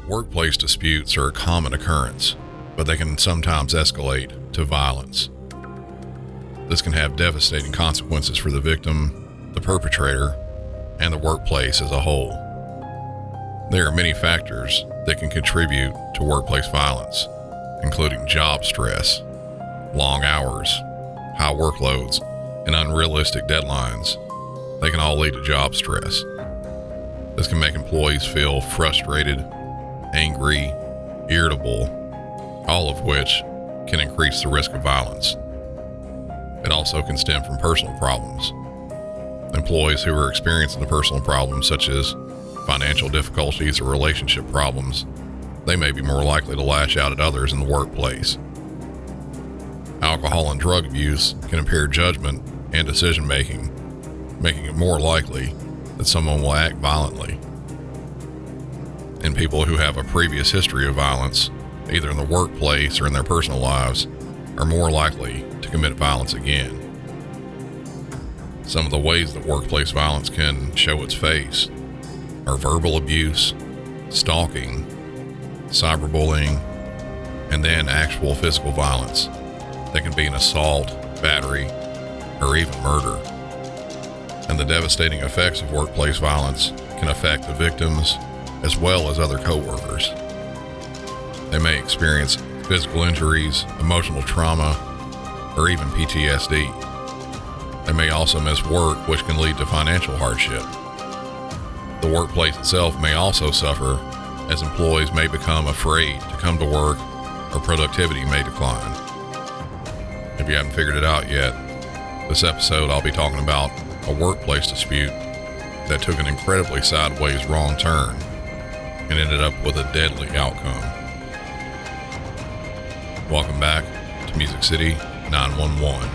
Workplace disputes are a common occurrence, but they can sometimes escalate to violence. This can have devastating consequences for the victim, the perpetrator, and the workplace as a whole. There are many factors that can contribute to workplace violence, including job stress, long hours, high workloads, and unrealistic deadlines. They can all lead to job stress. This can make employees feel frustrated, angry, irritable, all of which can increase the risk of violence. It also can stem from personal problems. Employees who are experiencing the personal problems such as financial difficulties or relationship problems, they may be more likely to lash out at others in the workplace. Alcohol and drug abuse can impair judgment and decision-making, making it more likely that someone will act violently. And people who have a previous history of violence, either in the workplace or in their personal lives, are more likely to commit violence again. Some of the ways that workplace violence can show its face are verbal abuse, stalking, cyberbullying, and then actual physical violence that can be an assault, battery, or even murder. And the devastating effects of workplace violence can affect the victims as well as other co-workers. They may experience physical injuries, emotional trauma, or even PTSD. They may also miss work, which can lead to financial hardship. The workplace itself may also suffer, as employees may become afraid to come to work, or productivity may decline. If you haven't figured it out yet, this episode I'll be talking about a workplace dispute that took an incredibly sideways wrong turn and ended up with a deadly outcome. Welcome back to Music City 911.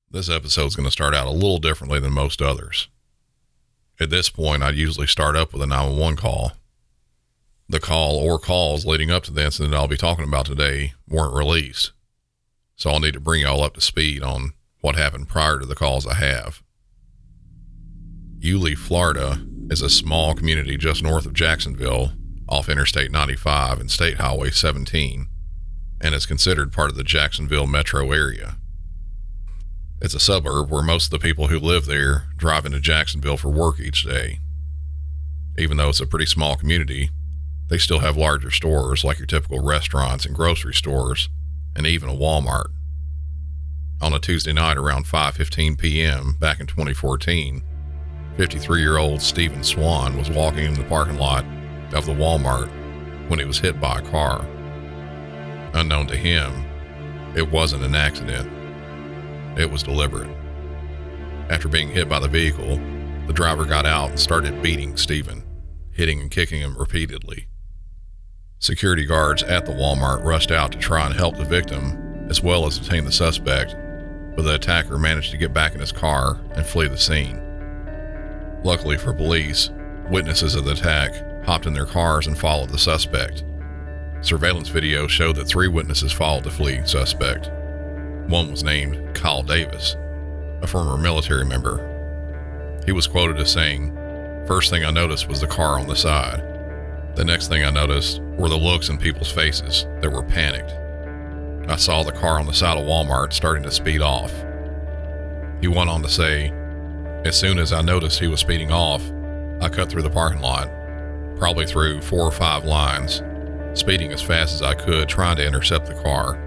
This episode is going to start out a little differently than most others. At this point, I'd usually start up with a 911 call. The call or calls leading up to the incident I'll be talking about today weren't released, so I'll need to bring y'all up to speed on what happened prior to the calls I have. Yulee, Florida is a small community just north of Jacksonville off Interstate 95 and State Highway 17, and is considered part of the Jacksonville metro area. It's a suburb where most of the people who live there drive into Jacksonville for work each day. Even though it's a pretty small community, they still have larger stores like your typical restaurants and grocery stores, and even a Walmart. On a Tuesday night around 5:15 p.m. back in 2014, 53-year-old Steven Swan was walking in the parking lot of the Walmart when he was hit by a car. Unknown to him, it wasn't an accident. It was deliberate. After being hit by the vehicle, the driver got out and started beating Steven, hitting and kicking him repeatedly. Security guards at the Walmart rushed out to try and help the victim, as well as detain the suspect, but the attacker managed to get back in his car and flee the scene. Luckily for police, witnesses of the attack hopped in their cars and followed the suspect. Surveillance video showed that 3 witnesses followed the fleeing suspect. One was named Kyle Davis, a former military member. He was quoted as saying, "First thing I noticed was the car on the side. The next thing I noticed were the looks in people's faces that were panicked. I saw the car on the side of Walmart starting to speed off." He went on to say, "As soon as I noticed he was speeding off, I cut through the parking lot, probably through 4 or 5 lines, speeding as fast as I could, trying to intercept the car.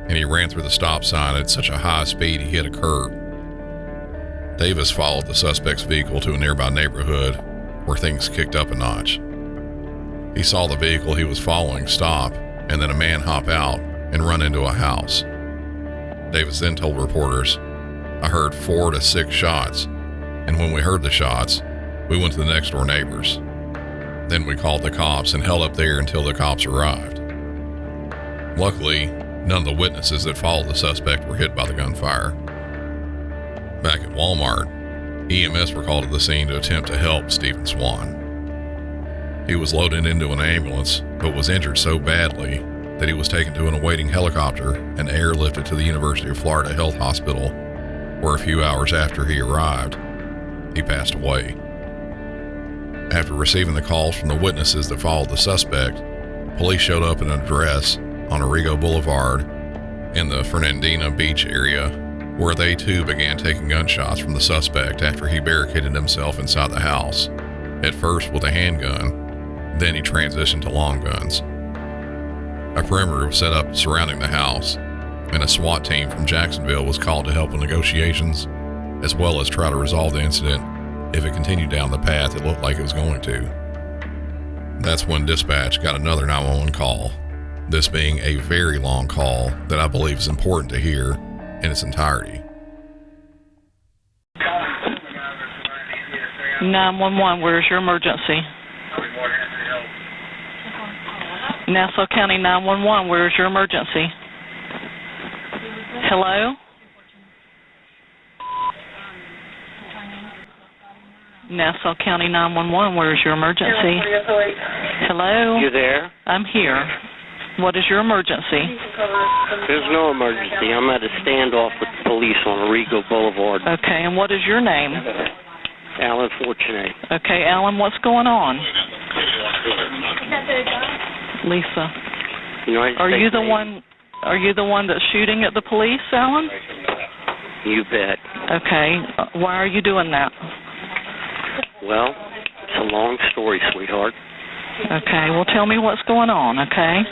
And he ran through the stop sign at such a high speed he hit a curb." Davis followed the suspect's vehicle to a nearby neighborhood where things kicked up a notch. He saw the vehicle he was following stop and then a man hop out and run into a house. Davis then told reporters, "I heard 4 to 6 shots, and when we heard the shots, we went to the next door neighbors. Then we called the cops and held up there until the cops arrived." Luckily, none of the witnesses that followed the suspect were hit by the gunfire. Back at Walmart, EMS were called to the scene to attempt to help Steven Swan. He was loaded into an ambulance, but was injured so badly that he was taken to an awaiting helicopter and airlifted to the University of Florida Health Hospital, where a few hours after he arrived, he passed away. After receiving the calls from the witnesses that followed the suspect, police showed up at an address on Arrigo Boulevard in the Fernandina Beach area, where they too began taking gunshots from the suspect after he barricaded himself inside the house, at first with a handgun, then he transitioned to long guns. A perimeter was set up surrounding the house, and a SWAT team from Jacksonville was called to help with negotiations, as well as try to resolve the incident if it continued down the path it looked like it was going to. That's when dispatch got another 911 call, this being a very long call that I believe is important to hear in its entirety. 911, where's your emergency? Nassau County 911, where's your emergency? Hello? Nassau County 911, where's your emergency? Hello? You there? I'm here. What is your emergency? There's no emergency. I'm at a standoff with the police on Arrigo Boulevard. Okay, and what is your name? Allen Fortunia. Okay, Alan, what's going on? Lisa. Are you the one that's shooting at the police, Alan? You bet. Okay. Why are you doing that? Well, it's a long story, sweetheart. Okay. Well, tell me what's going on, okay?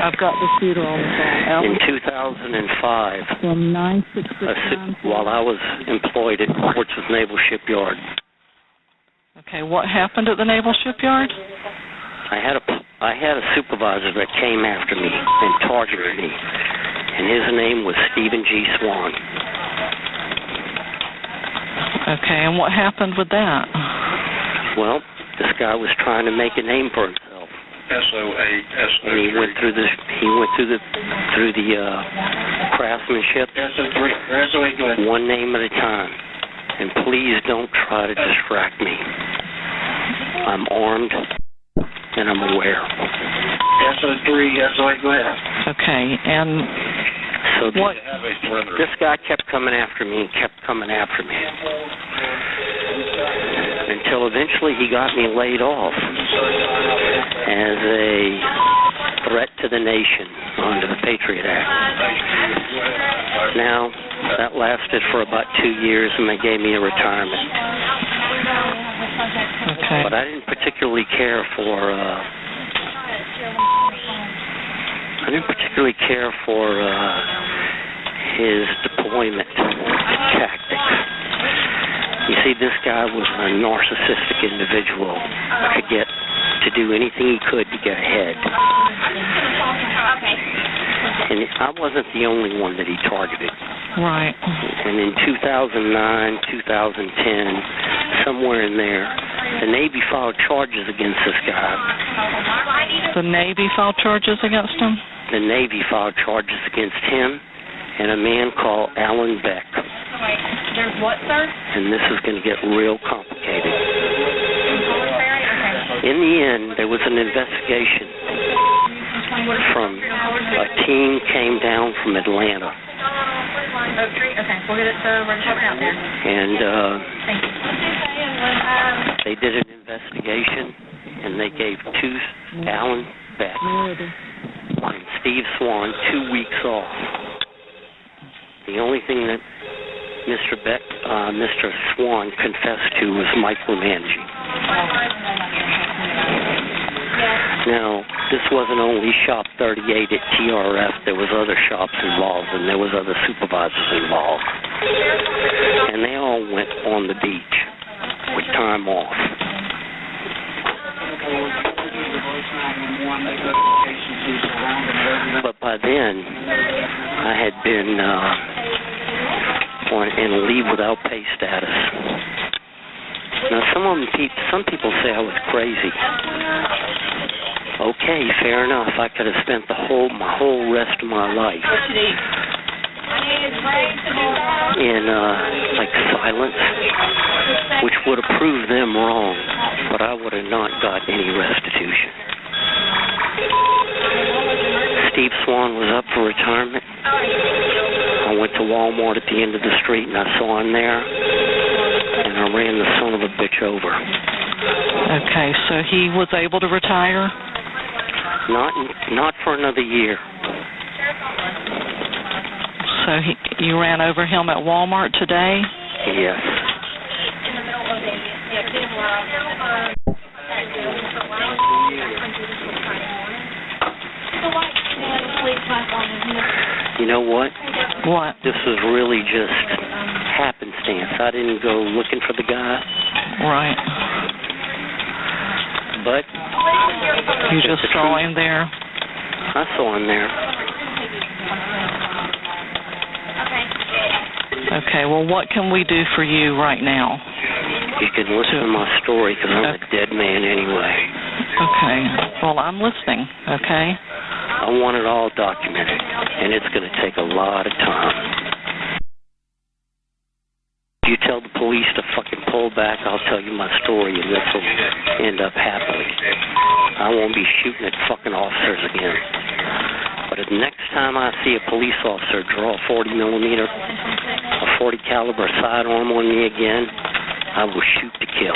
I've got the shooter on the phone. In 2005, from 969, while I was employed at Portsmouth Naval Shipyard. Okay. What happened at the Naval Shipyard? I had a supervisor that came after me and targeted me, and his name was Steven Swan. Okay, and what happened with that? Well, this guy was trying to make a name for himself. And he went through the craftsmanship, one name at a time. And please don't try to distract me. I'm armed. And I'm aware. SO3, go ahead. Okay, and so this guy kept coming after me and kept coming after me. Until eventually he got me laid off as a threat to the nation under the Patriot Act. Now, that lasted for about 2 years and they gave me a retirement. Okay. But I didn't particularly care for his deployment tactics. You see, this guy was a narcissistic individual to do anything he could to get ahead. And I wasn't the only one that he targeted. Right. And in 2009, 2010, somewhere in there, the Navy filed charges against this guy. The Navy filed charges against him? The Navy filed charges against him and a man called Allen Beck. There's what, sir? And this is going to get real complicated. In the end, there was an investigation from a team came down from Atlanta. Okay, we'll get it to we're out there. And they did an investigation, and they gave Allen Beck and Steve Swan 2 weeks off. The only thing that Mr. Swan confessed to was micromanaging. Now, this wasn't only Shop 38 at TRF. There was other shops involved, and there was other supervisors involved. And they all went on the beach with time off. But by then, I had been in a leave without pay status. Now, some people say I was crazy. Okay, fair enough. I could have spent my whole rest of my life in silence, which would have proved them wrong, but I would have not got any restitution. Steve Swan was up for retirement. I went to Walmart at the end of the street and I saw him there, and I ran the son of a bitch over. Okay, so he was able to retire? Not for another year. So you ran over him at Walmart today? Yes. You know what? What? This was really just happenstance. I didn't go looking for the guy. Right. But you just saw him there? I saw him there. Okay, well, what can we do for you right now? You can listen to my story because I'm a dead man anyway. Okay, well, I'm listening, okay? I want it all documented, and it's going to take a lot of time. If you tell the police to fucking pull back, I'll tell you my story, and this will end up happily. I won't be shooting at fucking officers again. But the next time I see a police officer draw a 40 millimeter, a 40 caliber sidearm on me again, I will shoot to kill.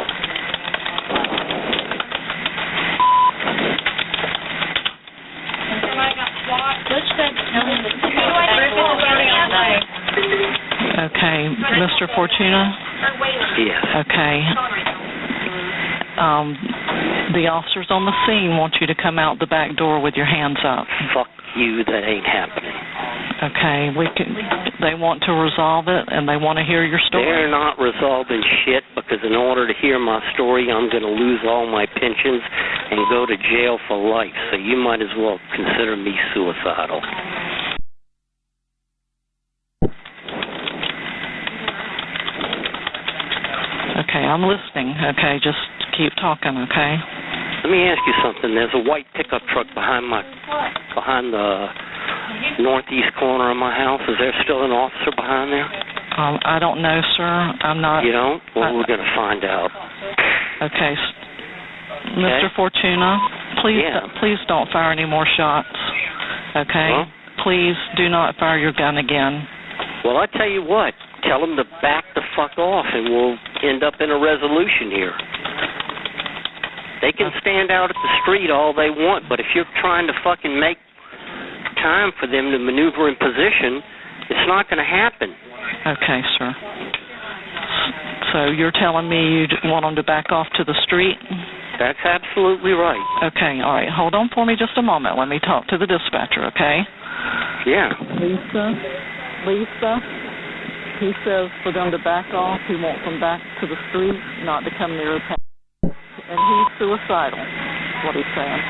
Okay, Mr. Fortuna? Yes. Okay. The officers on the scene want you to come out the back door with your hands up. Fuck you, that ain't happening. Okay, they want to resolve it, and they want to hear your story. They're not resolving shit, because in order to hear my story, I'm going to lose all my pensions and go to jail for life, so you might as well consider me suicidal. Okay, I'm listening. Okay, just keep talking, okay? Let me ask you something. There's a white pickup truck behind the northeast corner of my house. Is there still an officer behind there? I don't know, sir. I'm not... You don't? Well, we're going to find out. Okay. Mr. Fortuna, please don't fire any more shots, okay? Huh? Please do not fire your gun again. Well, I tell you what. Tell them to back the fuck off, and we'll end up in a resolution here. They can stand out at the street all they want, but if you're trying to fucking make time for them to maneuver in position, it's not going to happen. Okay, sir. So you're telling me you want them to back off to the street? That's absolutely right. Okay, all right. Hold on for me just a moment. Let me talk to the dispatcher, okay? Yeah. Lisa, he says for them to back off. He wants them back to the street, not to come near his house. And he's suicidal, is what he's saying.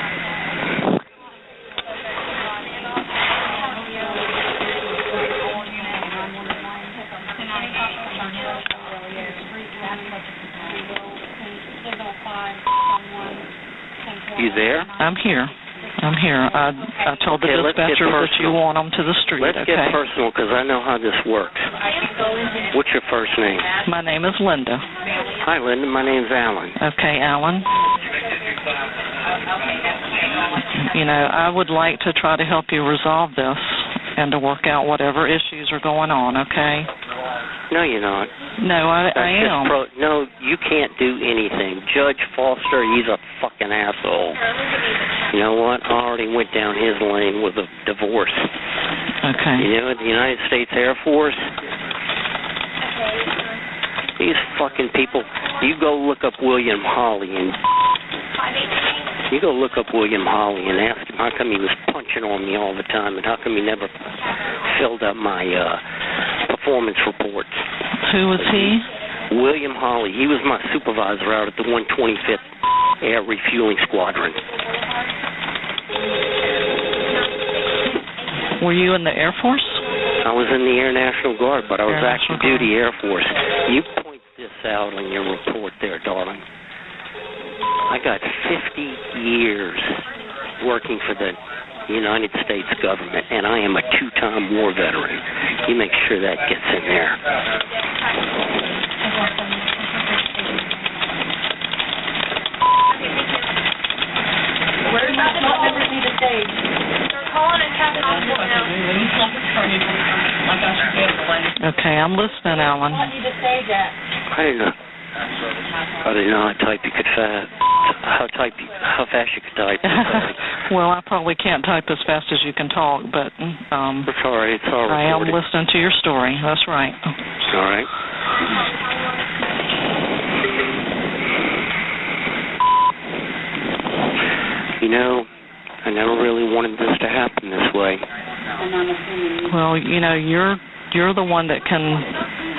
You there? I'm here. I told the dispatcher that you want them to the street, Let's okay? get personal, because I know how this works. What's your first name? My name is Linda. Hi, Linda. My name's Allen. Okay, Allen. You know, I would like to try to help you resolve this and to work out whatever issues are going on, okay? No, you're not. No, I am. No, you can't do anything. Judge Foster, he's a fucking asshole. You know what? I already went down his lane with a divorce. Okay. You know, the United States Air Force, these fucking people, you go look up William Hawley and ask him how come he was punching on me all the time and how come he never filled up my performance reports. Who was he? William Hawley. He was my supervisor out at the 125th Air Refueling Squadron. Were you in the Air Force? I was in the Air National Guard, but I was active duty Air Force. You point this out on your report there, darling. I got 50 years working for the United States government, and I am a 2-time war veteran. You make sure that gets in there. What number need the stage? They're calling and Okay, I'm listening, Alan. I didn't know. I didn't know how type you could fast. How fast you could type. Well, I probably can't type as fast as you can talk, but it's all right. It's all I am recorded. listening to your story. That's right. All right. You know, I never really wanted this to happen this way. Well, you know, you're the one that can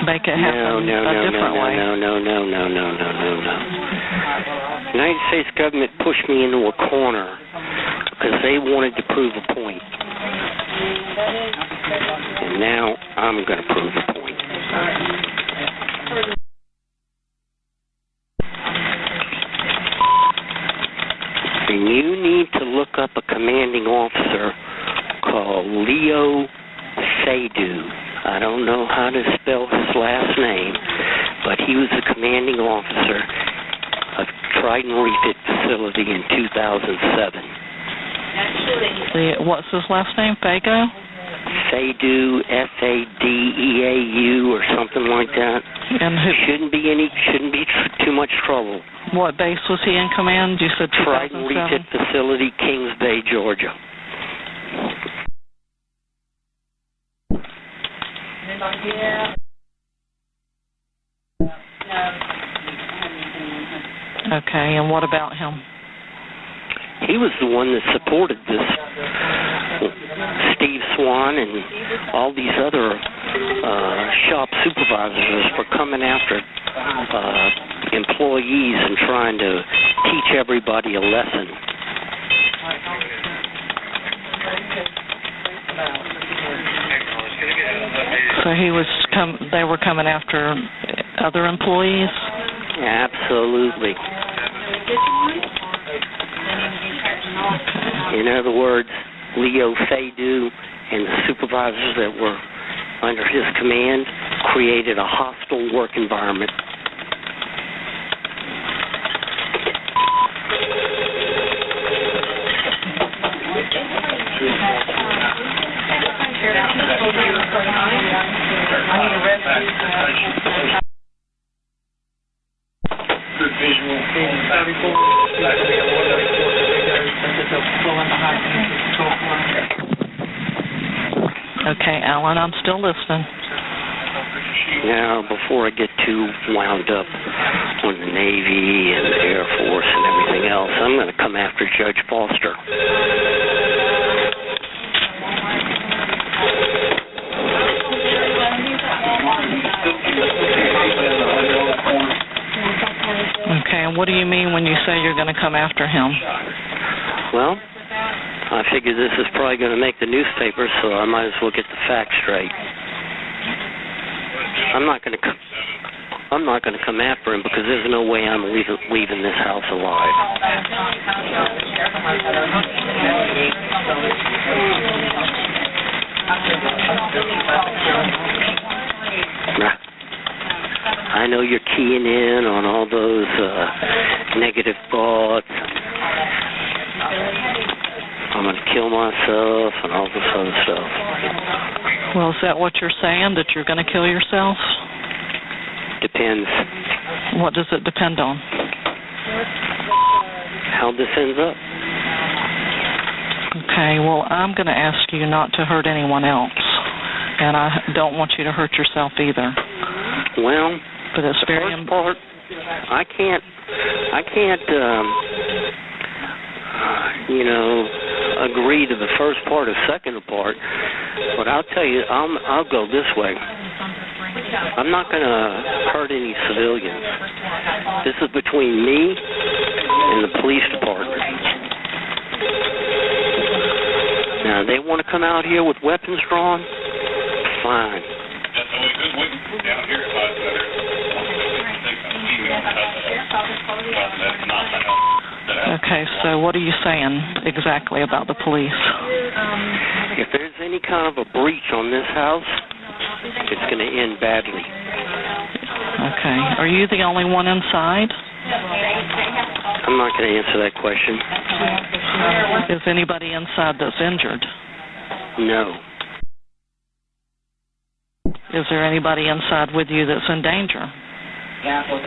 make it happen a different way. No. The United States government pushed me into a corner because they wanted to prove a point. And now I'm going to prove a point. And you need to look up a commanding officer called Leo Seydoux. I don't know how to spell his last name, but he was the commanding officer of Trident Refit Facility in 2007. What's his last name? Fago? Seydoux, Sadeau, or something like that. And shouldn't be too much trouble. What base was he in command? You said 2007? Trident Refit Facility, Kings Bay, Georgia. Okay, and what about him? He was the one that supported this. Steve Swan and all these other shop supervisors for coming after employees and trying to teach everybody a lesson. So they were coming after other employees? Absolutely. In other words, Leo Seydoux and the supervisors that were under his command created a hostile work environment. Okay, Alan, I'm still listening. Now, before I get too wound up on the Navy and the Air Force and everything else, I'm going to come after Judge Foster. Okay, and what do you mean when you say you're going to come after him? Well, I figure this is probably going to make the newspaper, so I might as well get the facts straight. I'm not going to come after him because there's no way I'm leaving this house alive. I know you're keying in on all those negative thoughts. I'm going to kill myself and all this other stuff. Well, is that what you're saying, that you're going to kill yourself? Depends. What does it depend on? How this ends up. Okay, well, I'm going to ask you not to hurt anyone else, and I don't want you to hurt yourself either. Well, but it's the very first part, I can't, agree to the first part or second part, but I'll tell you, I'll go this way. I'm not going to hurt any civilians. This is between me and the police department. Now, they want to come out here with weapons drawn? Fine. Okay, so what are you saying exactly about the police? If there's any kind of a breach on this house, it's going to end badly. Okay. Are you the only one inside? I'm not going to answer that question. Is anybody inside that's injured? No. Is there anybody inside with you that's in danger?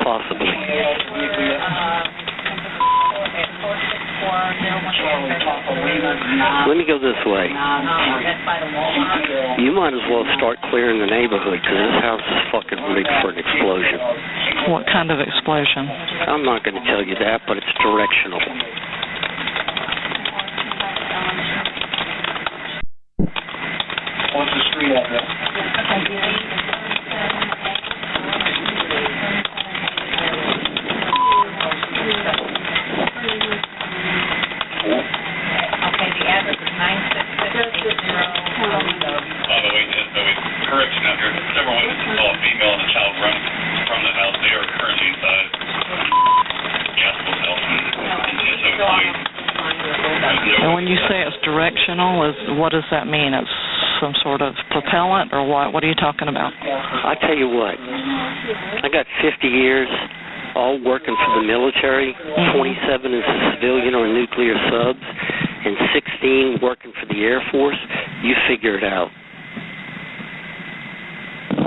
Possibly. Let me go this way. You might as well start clearing the neighborhood because this house is fucking rigged for an explosion. What kind of explosion? I'm not going to tell you that, but it's directional. What's the street address? Correction out here. Several witnesses saw a female and a child run from the house. They are currently inside. And when you say it's directional, what does that mean? It's some sort of propellant or what? What are you talking about? I tell you what, I got 50 years all working for the military, 27 as a civilian on nuclear subs, and 16 working for the Air Force. You figure it out.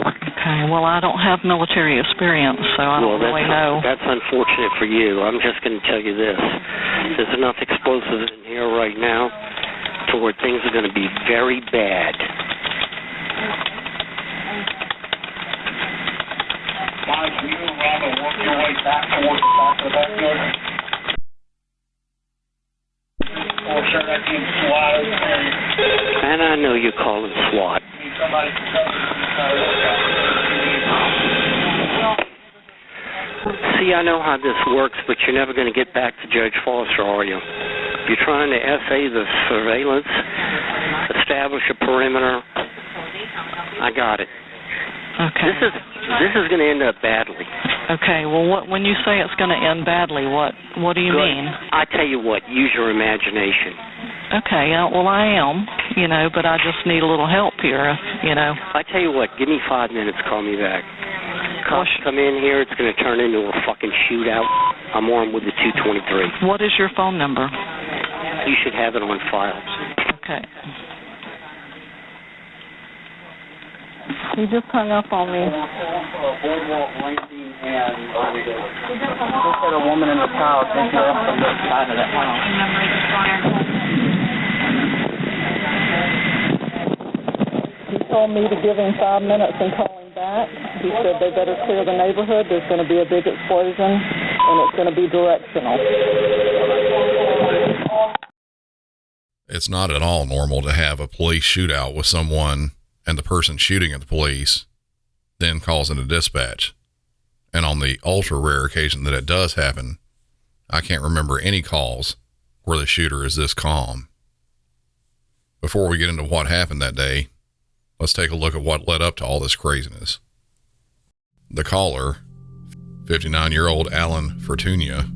Okay, well, I don't have military experience, so I don't really know. That's unfortunate for you. I'm just going to tell you this. There's enough explosives in here right now to where things are going to be very bad. Mike, can you around and work your way back towards the back of the backyard? Or sure that team's SWAT over there. And I know you're calling SWAT. See, I know how this works, but you're never going to get back to Judge Foster, are you? You're trying to essay the surveillance, establish a perimeter. I got it. Okay. This is going to end up badly. Okay, well, when you say it's going to end badly, what do you mean? I tell you what, use your imagination. Okay, well, I am, but I just need a little help here, I tell you what, give me 5 minutes, call me back. Cops come in here, it's going to turn into a fucking shootout. I'm on with the 223. What is your phone number? You should have it on file. Okay. He just hung up on me. Boardwalk Landing and just had a woman and a child taken off from the side of that house. He told me to give him 5 minutes and call him back. He said they better clear the neighborhood. There's going to be a big explosion, and it's going to be directional. It's not at all normal to have a police shootout with someone and the person shooting at the police then calls in a dispatch. And on the ultra rare occasion that it does happen, I can't remember any calls where the shooter is this calm. Before we get into what happened that day, let's take a look at what led up to all this craziness. The caller, 59-year-old Allen Fortunia,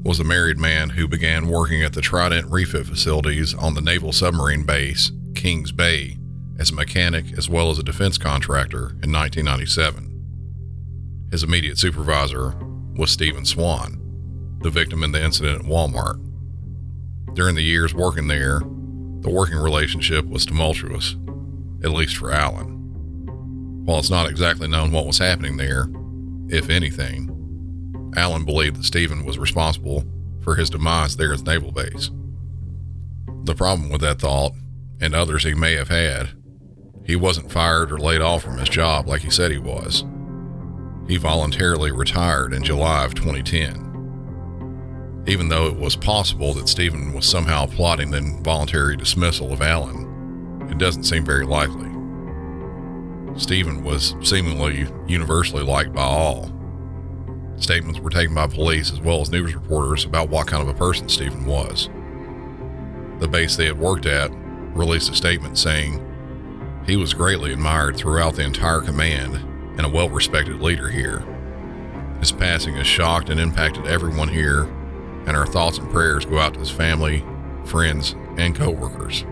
was a married man who began working at the Trident refit facilities on the Naval Submarine Base, Kings Bay, as a mechanic as well as a defense contractor in 1997. His immediate supervisor was Steven Swan, the victim in the incident at Walmart. During the years working there, the working relationship was tumultuous, at least for Allen. While it's not exactly known what was happening there, if anything, Allen believed that Steven was responsible for his demise there at the naval base. The problem with that thought, and others he may have had, he wasn't fired or laid off from his job like he said he was. He voluntarily retired in July of 2010. Even though it was possible that Steven was somehow plotting the involuntary dismissal of Allen, it doesn't seem very likely. Steven was seemingly universally liked by all. Statements were taken by police as well as news reporters about what kind of a person Steven was. The base they had worked at released a statement saying he was greatly admired throughout the entire command and a well-respected leader here. His passing has shocked and impacted everyone here, and our thoughts and prayers go out to his family, friends, and co-workers.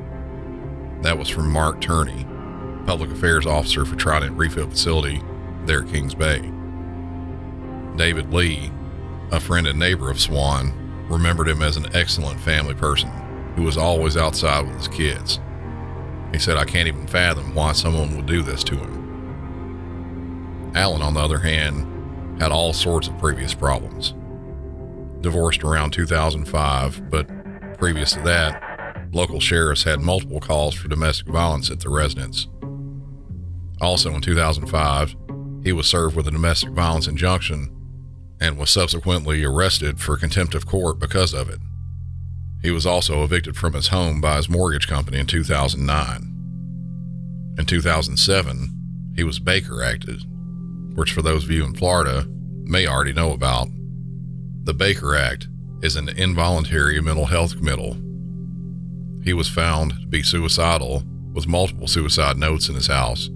That was from Mark Turney, Public Affairs Officer for Trident Refit Facility there at Kings Bay. David Lee, a friend and neighbor of Swan, remembered him as an excellent family person who was always outside with his kids. He said, "I can't even fathom why someone would do this to him." Allen, on the other hand, had all sorts of previous problems. Divorced around 2005, but previous to that, local sheriffs had multiple calls for domestic violence at the residence. Also in 2005, he was served with a domestic violence injunction and was subsequently arrested for contempt of court because of it. He was also evicted from his home by his mortgage company in 2009. In 2007, he was Baker Acted, which for those of you in Florida may already know about. The Baker Act is an involuntary mental health committal. He was found to be suicidal with multiple suicide notes in his house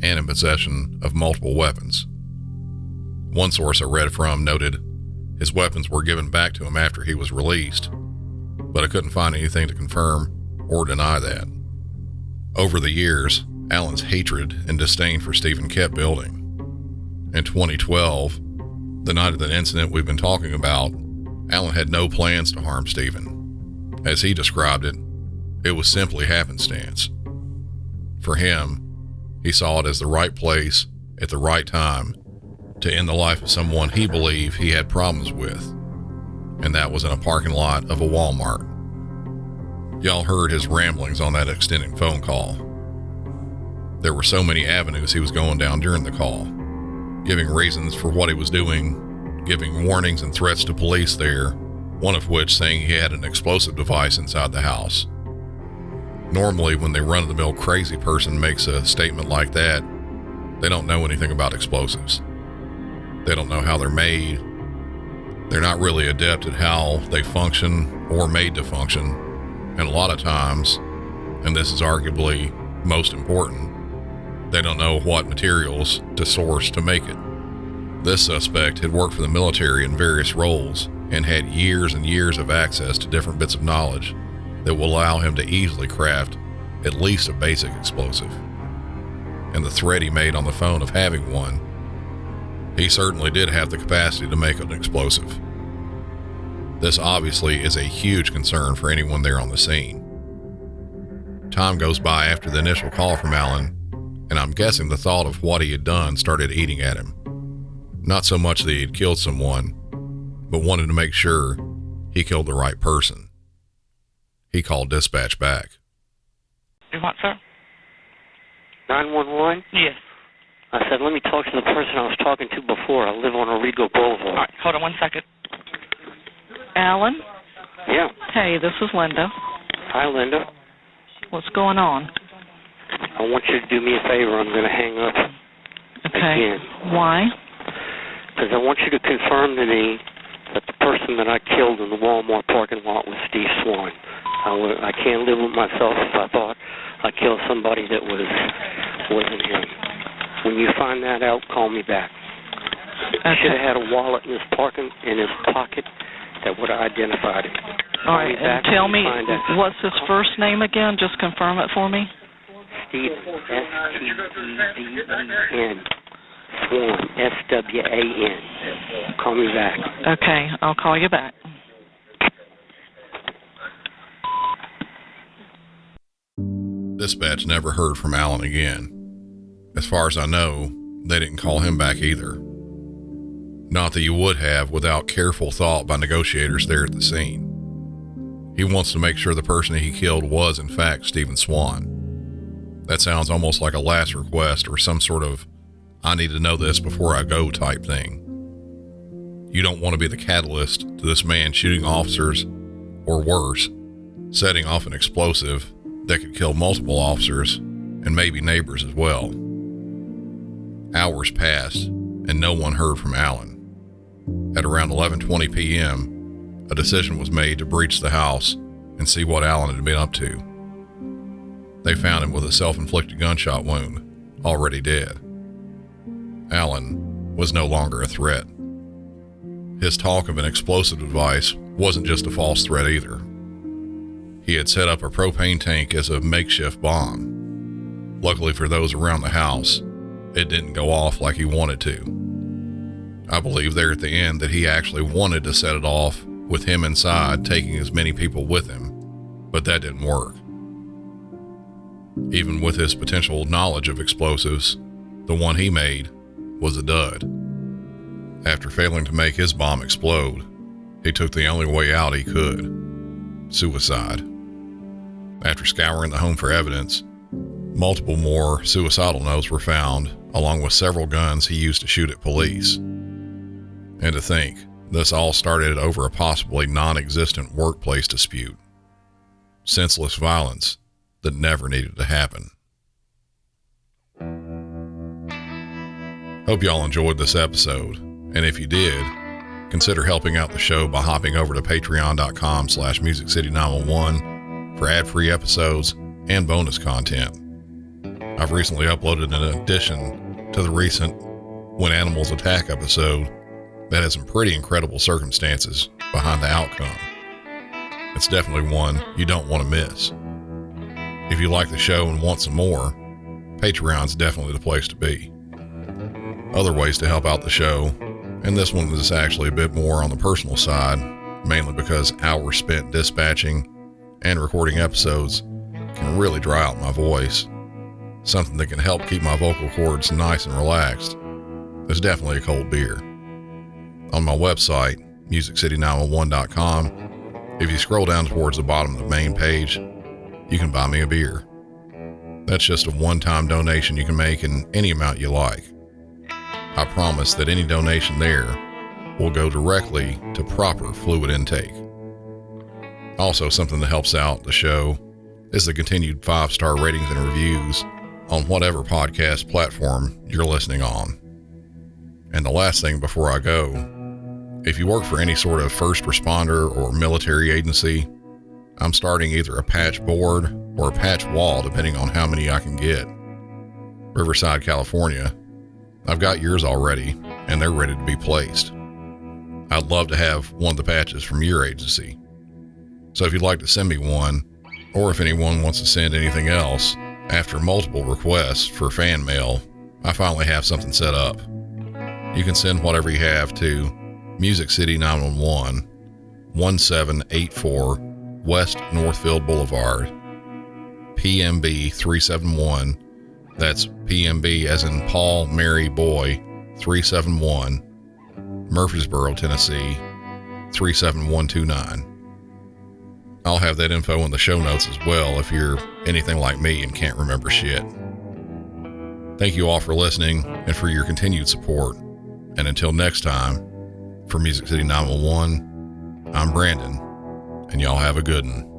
and in possession of multiple weapons. One source I read from noted his weapons were given back to him after he was released, but I couldn't find anything to confirm or deny that. Over the years, Allen's hatred and disdain for Steven kept building. In 2012, the night of the incident we've been talking about, Allen had no plans to harm Steven. As he described it, it was simply happenstance. For him, he saw it as the right place at the right time to end the life of someone he believed he had problems with, and that was in a parking lot of a Walmart. Y'all heard his ramblings on that extended phone call. There were so many avenues he was going down during the call, giving reasons for what he was doing, giving warnings and threats to police there, one of which saying he had an explosive device inside the house. Normally, when the run-of-the-mill crazy person makes a statement like that, they don't know anything about explosives. They don't know how they're made. They're not really adept at how they function or made to function. And a lot of times, and this is arguably most important, they don't know what materials to source to make it. This suspect had worked for the military in various roles and had years and years of access to different bits of knowledge that will allow him to easily craft at least a basic explosive. And the threat he made on the phone of having one, he certainly did have the capacity to make an explosive. This obviously is a huge concern for anyone there on the scene. Time goes by after the initial call from Allen, and I'm guessing the thought of what he had done started eating at him. Not so much that he had killed someone, but wanted to make sure he killed the right person. He called dispatch back. You want, sir? 911? Yes. I said, let me talk to the person I was talking to before. I live on Origo Boulevard. All right, hold on 1 second. Alan? Yeah. Hey, this is Linda. Hi, Linda. What's going on? I want you to do me a favor. I'm going to hang up Okay. again. Why? Because I want you to confirm to me that the person that I killed in the Walmart parking lot was Steve Swan. I can't live with myself if I thought I killed somebody that wasn't him. When you find that out, call me back. He should have had a wallet in his pocket that would have identified him. All right, and tell me, what's his first name again? Just confirm it for me. Steven, S-T-E-V-E-N. Swan, S-W-A-N. Call me back. Okay, I'll call you back. Dispatch never heard from Allen again. As far as I know, they didn't call him back either. Not that you would have without careful thought by negotiators there at the scene. He wants to make sure the person he killed was in fact Steven Swan. That sounds almost like a last request or some sort of I need to know this before I go type thing. You don't want to be the catalyst to this man shooting officers, or worse, setting off an explosive that could kill multiple officers and maybe neighbors as well. Hours passed and no one heard from Allen. At around 11:20 p.m., a decision was made to breach the house and see what Allen had been up to. They found him with a self-inflicted gunshot wound, already dead. Allen was no longer a threat. His talk of an explosive device wasn't just a false threat either. He had set up a propane tank as a makeshift bomb. Luckily for those around the house, it didn't go off like he wanted to. I believe there at the end that he actually wanted to set it off with him inside taking as many people with him, but that didn't work. Even with his potential knowledge of explosives, the one he made was a dud. After failing to make his bomb explode, he took the only way out he could: suicide. After scouring the home for evidence, multiple more suicidal notes were found, along with several guns he used to shoot at police. And to think, this all started over a possibly non-existent workplace dispute. Senseless violence that never needed to happen. Hope y'all enjoyed this episode, and if you did, consider helping out the show by hopping over to patreon.com/MusicCity911 for ad-free episodes and bonus content. I've recently uploaded an addition to the recent When Animals Attack episode that has some pretty incredible circumstances behind the outcome. It's definitely one you don't want to miss. If you like the show and want some more, Patreon's definitely the place to be. Other ways to help out the show, and this one is actually a bit more on the personal side, mainly because hours spent dispatching and recording episodes can really dry out my voice. Something that can help keep my vocal cords nice and relaxed is definitely a cold beer. On my website, MusicCity911.com, if you scroll down towards the bottom of the main page, you can buy me a beer. That's just a one-time donation you can make in any amount you like. I promise that any donation there will go directly to proper fluid intake. Also, something that helps out the show is the continued 5-star ratings and reviews on whatever podcast platform you're listening on. And the last thing before I go, if you work for any sort of first responder or military agency, I'm starting either a patch board or a patch wall depending on how many I can get. Riverside, California, I've got yours already and they're ready to be placed. I'd love to have one of the patches from your agency. So if you'd like to send me one, or if anyone wants to send anything else, after multiple requests for fan mail, I finally have something set up. You can send whatever you have to Music City 911, 1784 West Northfield Boulevard, PMB 371. That's PMB as in Paul, Mary, Boy, 371, Murfreesboro, Tennessee, 37129. I'll have that info in the show notes as well if you're anything like me and can't remember shit. Thank you all for listening and for your continued support. And until next time, for Music City 911, I'm Brandon, and y'all have a good one.